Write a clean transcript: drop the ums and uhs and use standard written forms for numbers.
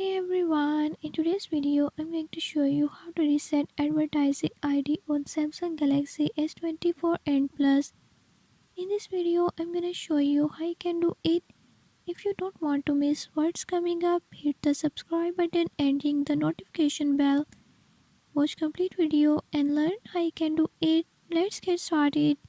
Hey everyone, in today's video I'm going to show you how to reset advertising ID on Samsung Galaxy S24 and Plus. In this video I'm going to show you how you can do it. If you don't want to miss what's coming up, hit the subscribe button and ring the notification bell. Watch complete video and learn how you can do it. Let's get started.